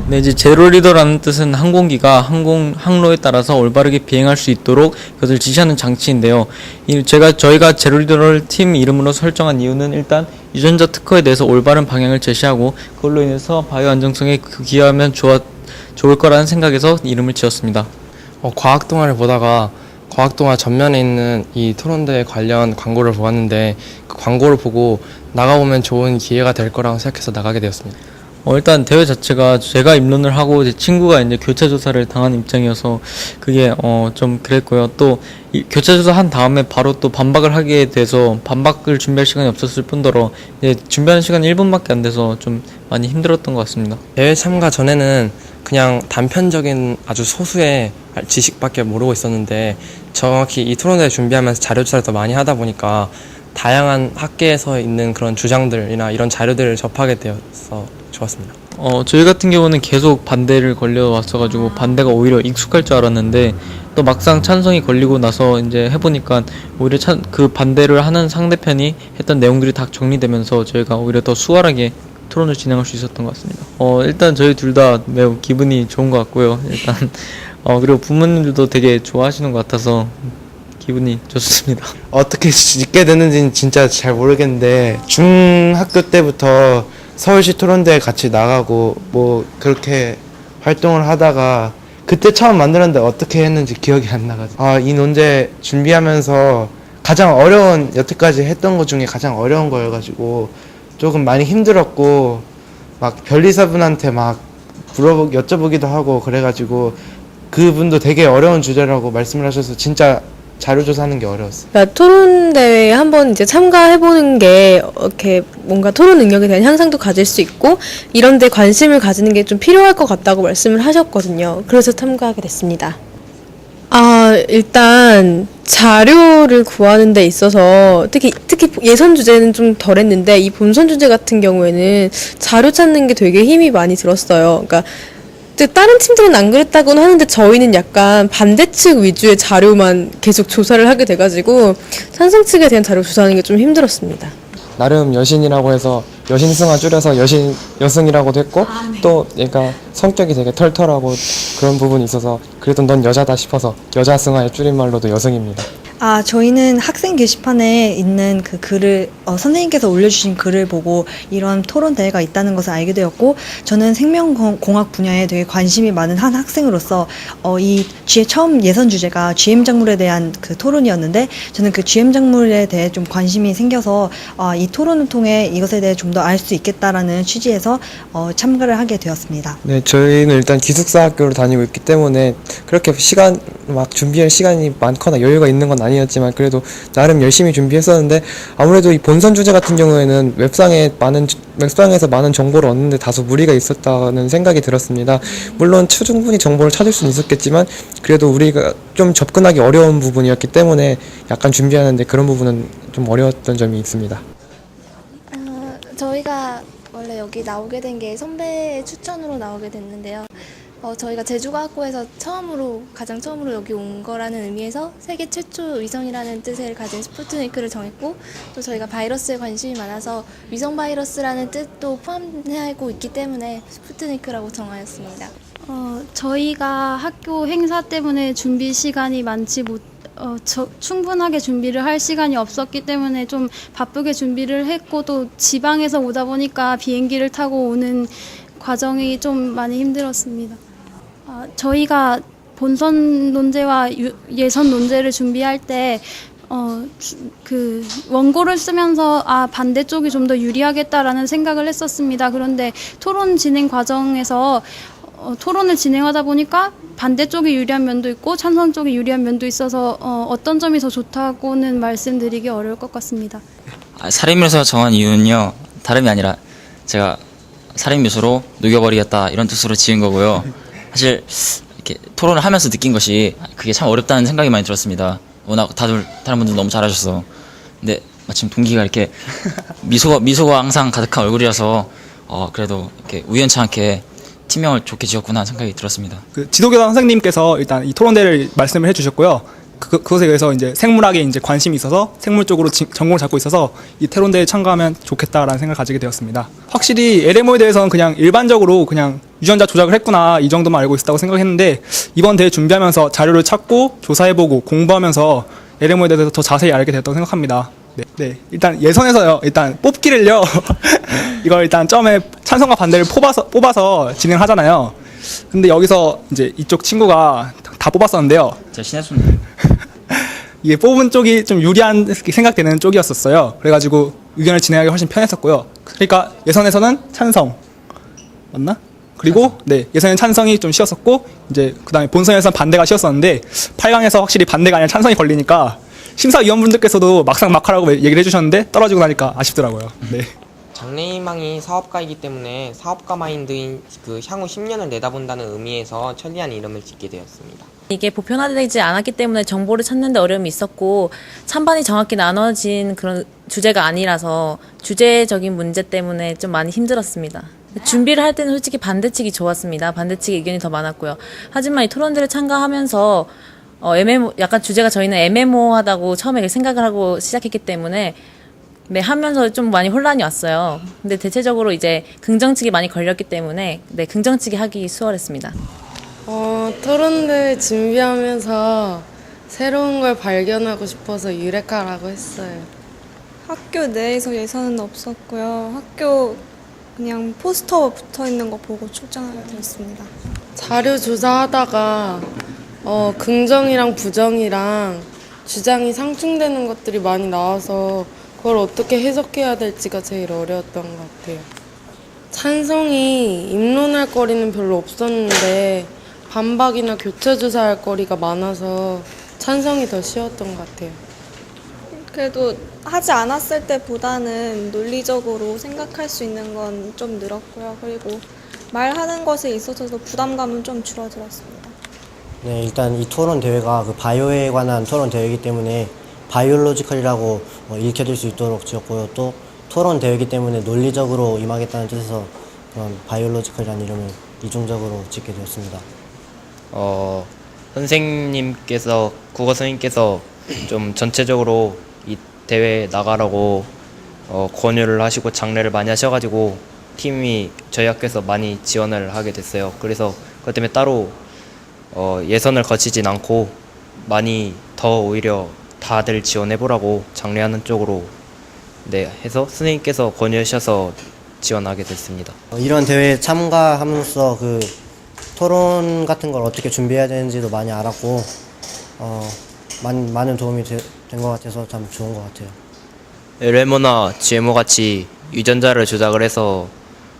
네, 이제 제로 리더라는 뜻은 항공기가 항로에 따라서 올바르게 비행할 수 있도록 그것을 지시하는 장치인데요. 저희가 제로 리더를 팀 이름으로 설정한 이유는 일단 유전자 특허에 대해서 올바른 방향을 제시하고 그걸로 인해서 바이오 안정성에 기여하면 좋을 거라는 생각에서 이름을 지었습니다. 과학 동화를 보다가 과학 동화 전면에 있는 이 토론대회 관련 광고를 보았는데 그 광고를 보고 나가보면 좋은 기회가 될 거라고 생각해서 나가게 되었습니다. 일단 대회 자체가 제가 입론을 하고 제 친구가 이제 교차 조사를 당한 입장이어서 그게 좀 그랬고요. 또 교차 조사 한 다음에 바로 또 반박을 하게 돼서 반박을 준비할 시간이 없었을 뿐더러 이제 준비하는 시간이 1분밖에 안 돼서 좀 많이 힘들었던 것 같습니다. 대회 참가 전에는 그냥 단편적인 아주 소수의 지식밖에 모르고 있었는데 정확히 이 토론대회 준비하면서 자료 조사를 더 많이 하다 보니까 다양한 학계에서 있는 그런 주장들이나 이런 자료들을 접하게 되어서 좋았습니다. 저희 같은 경우는 계속 반대를 걸려왔어가지고 반대가 오히려 익숙할 줄 알았는데 또 막상 찬성이 걸리고 나서 이제 해보니까 오히려 그 반대를 하는 상대편이 했던 내용들이 다 정리되면서 저희가 오히려 더 수월하게 토론을 진행할 수 있었던 것 같습니다. 일단 저희 둘 다 매우 기분이 좋은 것 같고요. 일단 그리고 부모님들도 되게 좋아하시는 것 같아서 기분이 좋습니다. 어떻게 짓게 됐는지는 진짜 잘 모르겠는데 중학교 때부터 서울시 토론대회 같이 나가고 뭐 그렇게 활동을 하다가 그때 처음 만들었는데 어떻게 했는지 기억이 안 나가지고 이 논제 준비하면서 가장 어려운 여태까지 했던 것 중에 가장 어려운 거여가지고 조금 많이 힘들었고 막 변리사분한테 막 여쭤보기도 하고 그래가지고 그분도 되게 어려운 주제라고 말씀을 하셔서 진짜 자료 조사하는 게 어려웠어요. 그러니까 토론 대회에 한번 이제 참가해보는 게 이렇게 뭔가 토론 능력에 대한 향상도 가질 수 있고 이런 데 관심을 가지는 게 좀 필요할 것 같다고 말씀을 하셨거든요. 그래서 참가하게 됐습니다. 일단 자료를 구하는 데 있어서 특히 예선 주제는 좀 덜했는데 이 본선 주제 같은 경우에는 자료 찾는 게 되게 힘이 많이 들었어요. 그러니까 다른 팀들은 안 그랬다고는 하는데 저희는 약간 반대측 위주의 자료만 계속 조사를 하게 돼가지고 찬성 측에 대한 자료 조사하는 게 좀 힘들었습니다. 나름 여신이라고 해서 여신승화 줄여서 여승이라고도 했고 또 얘가 성격이 되게 털털하고 그런 부분이 있어서 그래도 넌 여자다 싶어서 여자승화의 줄임말로도 여승입니다. 저희는 학생 게시판에 있는 그 글을 선생님께서 올려주신 글을 보고 이런 토론 대회가 있다는 것을 알게 되었고 저는 생명공학 분야에 되게 관심이 많은 한 학생으로서 처음 예선 주제가 GM 작물에 대한 그 토론이었는데 저는 그 GM 작물에 대해 좀 관심이 생겨서 이 토론을 통해 이것에 대해 좀 더 알 수 있겠다라는 취지에서 참가를 하게 되었습니다. 네, 저희는 일단 기숙사 학교를 다니고 있기 때문에 그렇게 준비할 시간이 많거나 여유가 있는 건 아니었지만 그래도 나름 열심히 준비했었는데 아무래도 이 본선 주제 같은 경우에는 웹상에서 많은 정보를 얻는데 다소 무리가 있었다는 생각이 들었습니다. 물론 충분히 정보를 찾을 수는 있었겠지만 그래도 우리가 좀 접근하기 어려운 부분이었기 때문에 약간 준비하는데 그런 부분은 좀 어려웠던 점이 있습니다. 저희가 원래 여기 나오게 된 게 선배의 추천으로 나오게 됐는데요. 저희가 제주과학고에서 가장 처음으로 여기 온 거라는 의미에서 세계 최초 위성이라는 뜻을 가진 스푸트니크를 정했고 또 저희가 바이러스에 관심이 많아서 위성 바이러스라는 뜻도 포함하고 있기 때문에 스푸트니크라고 정하였습니다. 저희가 학교 행사 때문에 준비 시간이 많지 충분하게 준비를 할 시간이 없었기 때문에 좀 바쁘게 준비를 했고 또 지방에서 오다 보니까 비행기를 타고 오는 과정이 좀 많이 힘들었습니다. 저희가 본선 논제와 예선 논제를 준비할 때 그 원고를 쓰면서 반대쪽이 좀 더 유리하겠다라는 생각을 했었습니다. 그런데 토론 진행 과정에서 토론을 진행하다 보니까 반대쪽이 유리한 면도 있고 찬성 쪽이 유리한 면도 있어서 어떤 점이 더 좋다고는 말씀드리기 어려울 것 같습니다. 살인미수로 정한 이유는요, 다름이 아니라 제가 살인미수로 녹여버리겠다 이런 뜻으로 지은 거고요. 사실 이렇게 토론을 하면서 느낀 것이 그게 참 어렵다는 생각이 많이 들었습니다. 워낙 다른 분들 너무 잘하셔서. 근데 마침 동기가 이렇게 미소가 항상 가득한 얼굴이라서 그래도 이렇게 우연치 않게 팀명을 좋게 지었구나 생각이 들었습니다. 그 지도교장 선생님께서 일단 이 토론대를 말씀을 해주셨고요. 그것에 의해서 이제 생물학에 이제 관심이 있어서 생물 쪽으로 전공을 잡고 있어서 이 토론대회에 참가하면 좋겠다라는 생각을 가지게 되었습니다. 확실히 LMO에 대해서는 그냥 일반적으로 그냥 유전자 조작을 했구나 이 정도만 알고 있었다고 생각했는데 이번 대회 준비하면서 자료를 찾고 조사해보고 공부하면서 LMO에 대해서 더 자세히 알게 됐다고 생각합니다. 네. 일단 예선에서요. 일단 뽑기를요. 이걸 일단 처음에 찬성과 반대를 뽑아서 진행하잖아요. 근데 여기서 이제 이쪽 친구가 다 뽑았었는데요. 저 신혜수님. 이게 뽑은 쪽이 좀 유리한 생각되는 쪽이었었어요. 그래가지고 의견을 진행하기 훨씬 편했었고요. 그러니까 예선에서는 찬성 맞나? 그리고 네 예선에는 찬성이 좀 쉬웠었고 이제 그다음에 본선에서는 반대가 쉬웠었는데 8강에서 확실히 반대가 아니라 찬성이 걸리니까 심사위원분들께서도 막상 막하라고 얘기를 해주셨는데 떨어지고 나니까 아쉽더라고요. 네. 장래희망이 사업가이기 때문에 사업가 마인드인 그 향후 10년을 내다본다는 의미에서 천리안 이름을 짓게 되었습니다. 이게 보편화되지 않았기 때문에 정보를 찾는 데 어려움이 있었고 찬반이 정확히 나눠진 그런 주제가 아니라서 주제적인 문제 때문에 좀 많이 힘들었습니다. 준비를 할 때는 솔직히 반대측이 좋았습니다. 반대측의 의견이 더 많았고요. 하지만 이 토론대를 참가하면서 약간 주제가 저희는 애매모호하다고 처음에 생각을 하고 시작했기 때문에 네, 하면서 좀 많이 혼란이 왔어요. 근데 대체적으로 이제 긍정측이 많이 걸렸기 때문에 네, 긍정측이 하기 수월했습니다. 토론대 준비하면서 새로운 걸 발견하고 싶어서 유레카라고 했어요. 학교 내에서 예선은 없었고요. 학교 그냥 포스터 붙어 있는 거 보고 출전하게 되었습니다. 자료 조사하다가 긍정이랑 부정이랑 주장이 상충되는 것들이 많이 나와서 그걸 어떻게 해석해야 될지가 제일 어려웠던 것 같아요. 찬성이 입론할 거리는 별로 없었는데 반박이나 교차 조사할 거리가 많아서 찬성이 더 쉬웠던 것 같아요. 그래도 하지 않았을 때보다는 논리적으로 생각할 수 있는 건 좀 늘었고요. 그리고 말하는 것에 있어서도 부담감은 좀 줄어들었습니다. 네, 일단 이 토론 대회가 그 바이오에 관한 토론 대회이기 때문에 바이올로지컬이라고 읽혀질 수 있도록 지었고요. 또 토론 대회이기 때문에 논리적으로 임하겠다는 뜻에서 그런 바이올로지컬이라는 이름을 이중적으로 짓게 되었습니다. 선생님께서 국어 선생님께서 좀 전체적으로 이 대회에 나가라고 권유를 하시고 장려를 많이 하셔가지고 팀이 저희 학교에서 많이 지원을 하게 됐어요. 그래서 그것 때문에 따로 예선을 거치진 않고 많이 더 오히려 다들 지원해보라고 장려하는 쪽으로 네 해서 선생님께서 권유하셔서 지원하게 됐습니다. 이런 대회에 참가함으로써 그 토론 같은 걸 어떻게 준비해야 되는지도 많이 알았고 많은 도움이 된 것 같아서 참 좋은 것 같아요. LMO나 GMO 같이 유전자를 조작을 해서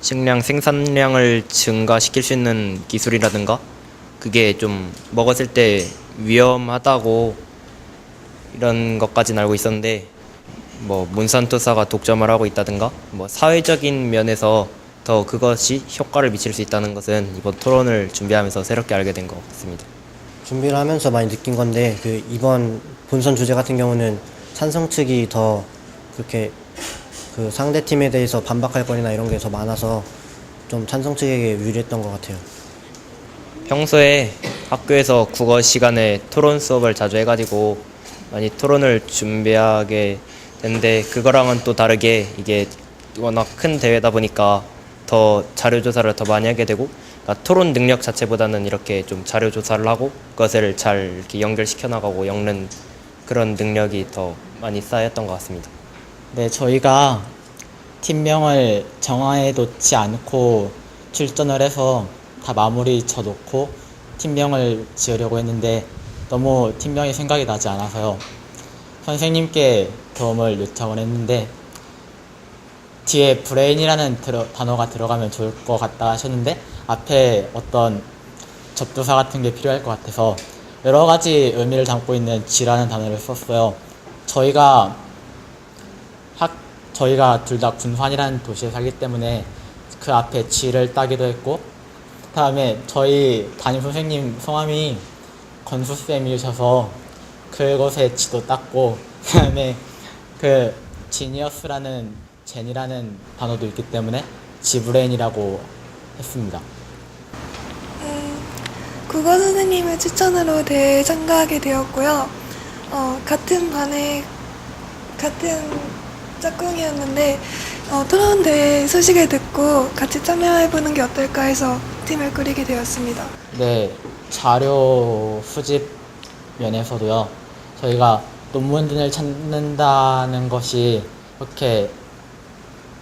식량 생산량을 증가시킬 수 있는 기술이라든가 그게 좀 먹었을 때 위험하다고 이런 것까지는 알고 있었는데 뭐 몬산토사가 독점을 하고 있다든가 뭐 사회적인 면에서 더 그것이 효과를 미칠 수 있다는 것은 이번 토론을 준비하면서 새롭게 알게 된 것 같습니다. 준비를 하면서 많이 느낀 건데 그 이번 본선 주제 같은 경우는 찬성 측이 더 그렇게 그 상대 팀에 대해서 반박할 거리나 이런 게 더 많아서 좀 찬성 측에게 유리했던 것 같아요. 평소에 학교에서 국어 시간에 토론 수업을 자주 해가지고 많이 토론을 준비하게 되는데 그거랑은 또 다르게 이게 워낙 큰 대회다 보니까 더 자료 조사를 더 많이 하게 되고 그러니까 토론 능력 자체보다는 이렇게 좀 자료 조사를 하고 그것을 잘 이렇게 연결시켜 나가고 엮는 그런 능력이 더 많이 쌓였던 것 같습니다. 네, 저희가 팀명을 정해놓지 않고 출전을 해서 다 마무리 쳐놓고 팀명을 지으려고 했는데 너무 팀명이 생각이 나지 않아서요. 선생님께 도움을 요청을 했는데 뒤에 브레인이라는 단어가 들어가면 좋을 것 같다 하셨는데 앞에 어떤 접두사 같은 게 필요할 것 같아서 여러 가지 의미를 담고 있는 G라는 단어를 썼어요. 저희가 둘 다 군산이라는 도시에 살기 때문에 그 앞에 G를 따기도 했고 다음에 저희 담임 선생님 성함이 건수쌤이셔서 그곳에 G도 땄고 그다음에 그 지니어스라는 제니라는 단어도 있기 때문에 지브레인이라고 했습니다. 국어 선생님의 추천으로 대회에 참가하게 되었고요. 같은 반에 같은 짝꿍이었는데 토론대회 소식을 듣고 같이 참여해보는 게 어떨까 해서 팀을 꾸리게 되었습니다. 네, 자료 수집 면에서도요. 저희가 논문을 찾는다는 것이 그렇게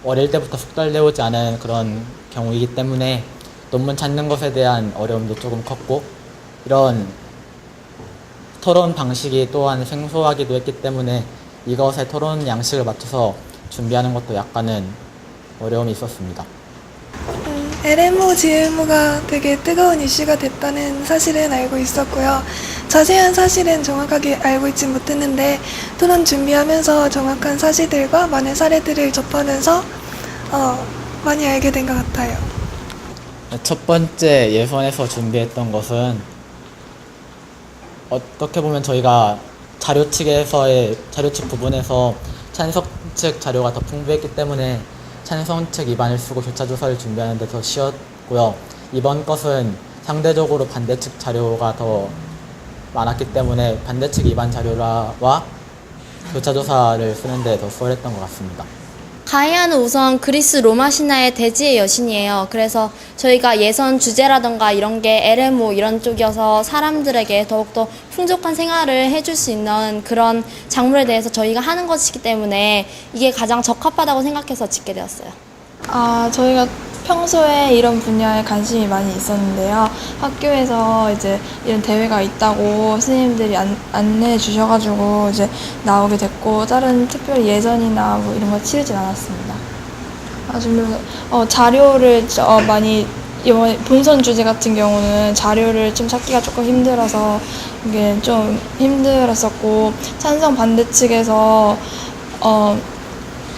어릴 때부터 숙달되어오지 않은 그런 경우이기 때문에 논문 찾는 것에 대한 어려움도 조금 컸고, 이런 토론 방식이 또한 생소하기도 했기 때문에 이것의 토론 양식을 맞춰서 준비하는 것도 약간은 어려움이 있었습니다. LMO, GMO가 되게 뜨거운 이슈가 됐다는 사실은 알고 있었고요. 자세한 사실은 정확하게 알고 있지 못했는데 토론 준비하면서 정확한 사실들과 많은 사례들을 접하면서 많이 알게 된 것 같아요. 첫 번째 예선에서 준비했던 것은 어떻게 보면 저희가 자료 측 부분에서 찬성 측 자료가 더 풍부했기 때문에 찬성 측 입안을 쓰고 교차 조사를 준비하는 데 더 쉬웠고요. 이번 것은 상대적으로 반대 측 자료가 더 많았기 때문에 반대 측 입안 자료와 교차 조사를 쓰는 데 더 수월했던 것 같습니다. 가이아는 우선 그리스 로마 신화의 대지의 여신이에요. 그래서 저희가 예선 주제라던가 이런 게 LMO 이런 쪽이어서 사람들에게 더욱더 풍족한 생활을 해줄 수 있는 그런 작물에 대해서 저희가 하는 것이기 때문에 이게 가장 적합하다고 생각해서 짓게 되었어요. 저희가 평소에 이런 분야에 관심이 많이 있었는데요. 학교에서 이제 이런 대회가 있다고 선생님들이 안내해 주셔가지고 이제 나오게 됐고, 다른 특별히 예선이나 뭐 이런 거 치르진 않았습니다. 자료를 많이, 이번 본선 주제 같은 경우는 자료를 좀 찾기가 조금 힘들어서 이게 좀 힘들었었고, 찬성 반대 측에서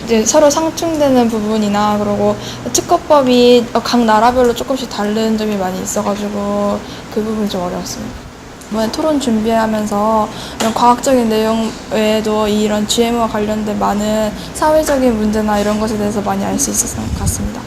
이제 서로 상충되는 부분이나 그리고 특허법이 각 나라별로 조금씩 다른 점이 많이 있어가지고 그 부분이 좀 어려웠습니다. 이번에 토론 준비하면서 이런 과학적인 내용 외에도 이런 GMO와 관련된 많은 사회적인 문제나 이런 것에 대해서 많이 알 수 있었던 것 같습니다.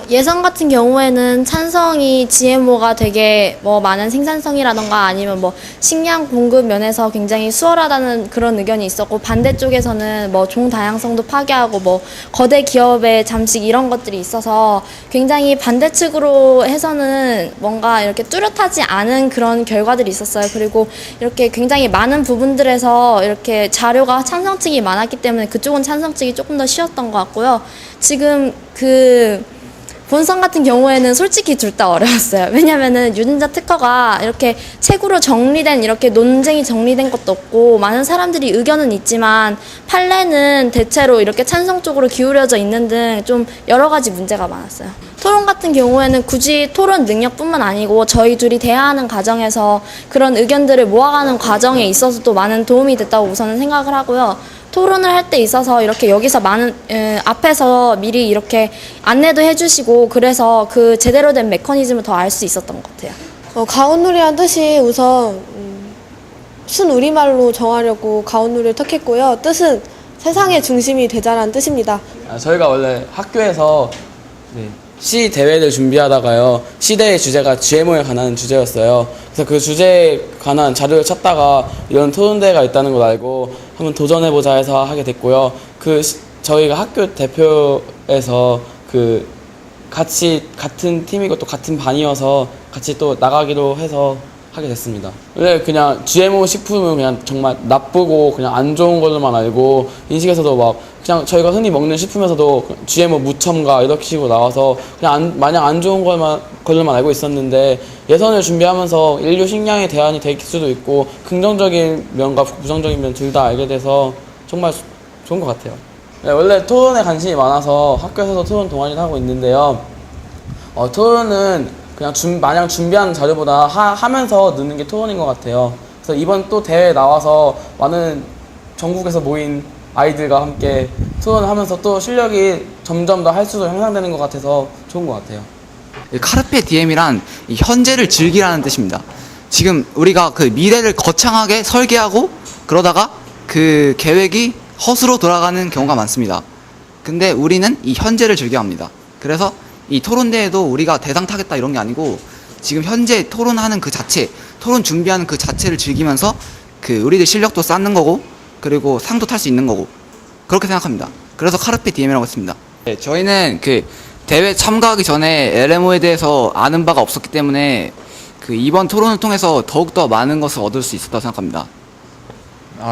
예선 같은 경우에는 찬성이 GMO가 되게 많은 생산성이라던가 아니면 식량 공급 면에서 굉장히 수월하다는 그런 의견이 있었고, 반대쪽에서는 종 다양성도 파괴하고 거대 기업의 잠식 이런 것들이 있어서 굉장히 반대측으로 해서는 뭔가 이렇게 뚜렷하지 않은 그런 결과들이 있었어요. 그리고 이렇게 굉장히 많은 부분들에서 이렇게 자료가 찬성 측이 많았기 때문에 그쪽은 찬성 측이 조금 더 쉬웠던 것 같고요. 지금 본선 같은 경우에는 솔직히 둘 다 어려웠어요. 왜냐면은 유전자 특허가 이렇게 책으로 정리된, 이렇게 논쟁이 정리된 것도 없고, 많은 사람들이 의견은 있지만 판례는 대체로 이렇게 찬성 쪽으로 기울여져 있는 등 좀 여러 가지 문제가 많았어요. 토론 같은 경우에는 굳이 토론 능력뿐만 아니고 저희 둘이 대화하는 과정에서 그런 의견들을 모아가는 과정에 있어서도 많은 도움이 됐다고 우선은 생각을 하고요. 토론을 할 때 있어서 이렇게 여기서 많은 앞에서 미리 이렇게 안내도 해주시고, 그래서 그 제대로 된 메커니즘을 더 알 수 있었던 것 같아요. 가온누리란 뜻이 우선 순우리말로 정하려고 가온누리를 택했고요. 뜻은 세상의 중심이 되자라는 뜻입니다. 저희가 원래 학교에서 시 대회를 준비하다가요, 시 대회 주제가 GMO에 관한 주제였어요. 그래서 그 주제에 관한 자료를 찾다가 이런 토론대회가 있다는 걸 알고 한번 도전해보자 해서 하게 됐고요. 저희가 학교 대표에서 같이 같은 팀이고 또 같은 반이어서 같이 또 나가기로 해서 하게 됐습니다. 원래 그냥 GMO 식품은 그냥 정말 나쁘고 그냥 안 좋은 걸로만 알고, 인식에서도 그냥 저희가 흔히 먹는 식품에서도 GMO 무첨가 이렇게 식으로 나와서 그냥 마냥 안 좋은 걸로만 알고 있었는데, 예선을 준비하면서 인류 식량의 대안이 될 수도 있고 긍정적인 면과 부정적인 면 둘 다 알게 돼서 정말 좋은 것 같아요. 원래 토론에 관심이 많아서 학교에서도 토론 동아리를 하고 있는데요. 토론은 그냥 마냥 준비하는 자료보다 하면서 느는 게 토론인 것 같아요. 그래서 이번 또 대회에 나와서 많은 전국에서 모인 아이들과 함께 토론을 하면서 또 실력이 점점 더 할수록 향상되는 것 같아서 좋은 것 같아요. 카르페 디엠이란 현재를 즐기라는 뜻입니다. 지금 우리가 그 미래를 거창하게 설계하고 그러다가 그 계획이 헛으로 돌아가는 경우가 많습니다. 근데 우리는 이 현재를 즐겨야 합니다. 그래서 이 토론대회도 우리가 대상 타겠다 이런 게 아니고, 지금 현재 토론하는 그 자체, 토론 준비하는 그 자체를 즐기면서 그 우리들 실력도 쌓는 거고 그리고 상도 탈 수 있는 거고 그렇게 생각합니다. 그래서 카르페 디엠이라고 했습니다. 네, 저희는 그 대회 참가하기 전에 LMO에 대해서 아는 바가 없었기 때문에 그 이번 토론을 통해서 더욱더 많은 것을 얻을 수 있었다고 생각합니다.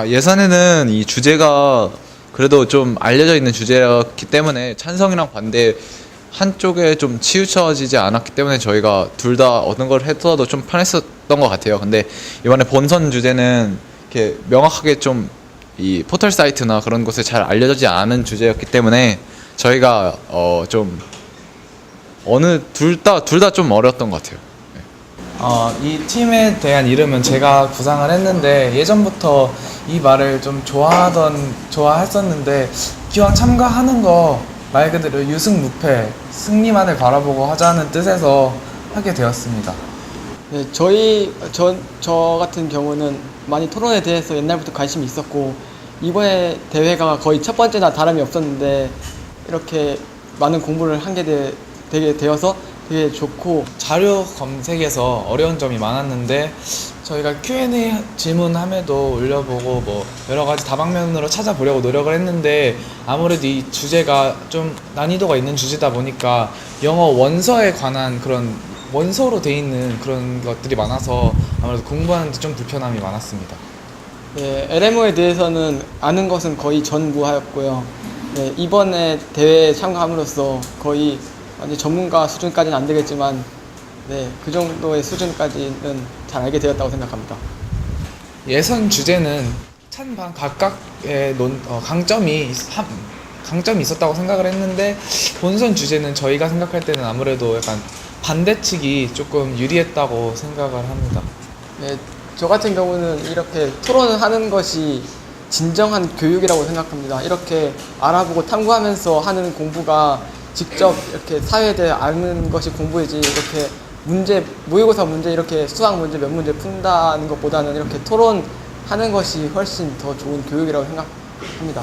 예선에는 이 주제가 그래도 좀 알려져 있는 주제였기 때문에 찬성이랑 반대 한쪽에 좀 치우쳐지지 않았기 때문에 저희가 둘 다 어느 걸 해도 좀 편했었던 것 같아요. 근데 이번에 본선 주제는 이렇게 명확하게 좀 이 포털 사이트나 그런 곳에 잘 알려지지 않은 주제였기 때문에 저희가 좀 어느 둘 다 좀 어려웠던 것 같아요. 이 팀에 대한 이름은 제가 구상을 했는데 예전부터 이 말을 좀 좋아했었는데 기왕 참가하는 거 말 그대로 유승무패 승리만을 바라보고 하자는 뜻에서 하게 되었습니다. 네, 저 같은 경우는 많이 토론에 대해서 옛날부터 관심이 있었고 이번에 대회가 거의 첫 번째나 다름이 없었는데 이렇게 많은 공부를 되게 되어서 되게 좋고 자료 검색에서 어려운 점이 많았는데 저희가 Q&A 질문함에도 올려보고 뭐 여러 가지 다방면으로 찾아보려고 노력을 했는데 아무래도 이 주제가 좀 난이도가 있는 주제다 보니까 영어 원서에 관한 그런 원서로 돼 있는 그런 것들이 많아서 아무래도 공부하는데 좀 불편함이 많았습니다. 네, LMO에 대해서는 아는 것은 거의 전무하였고요. 네, 이번에 대회에 참가함으로써 거의 완전 전문가 수준까지는 안 되겠지만 네, 그 정도의 수준까지는 잘 알게 되었다고 생각합니다. 예선 주제는 찬반 각각의 강점이 있었다고 생각을 했는데 본선 주제는 저희가 생각할 때는 아무래도 약간 반대측이 조금 유리했다고 생각을 합니다. 네, 저 같은 경우는 이렇게 토론을 하는 것이 진정한 교육이라고 생각합니다. 이렇게 알아보고 탐구하면서 하는 공부가 직접 이렇게 사회에 대해 아는 것이 공부이지 이렇게 모의고사 문제 이렇게 수학 문제 몇 문제 푼다는 것보다는 이렇게 토론하는 것이 훨씬 더 좋은 교육이라고 생각합니다.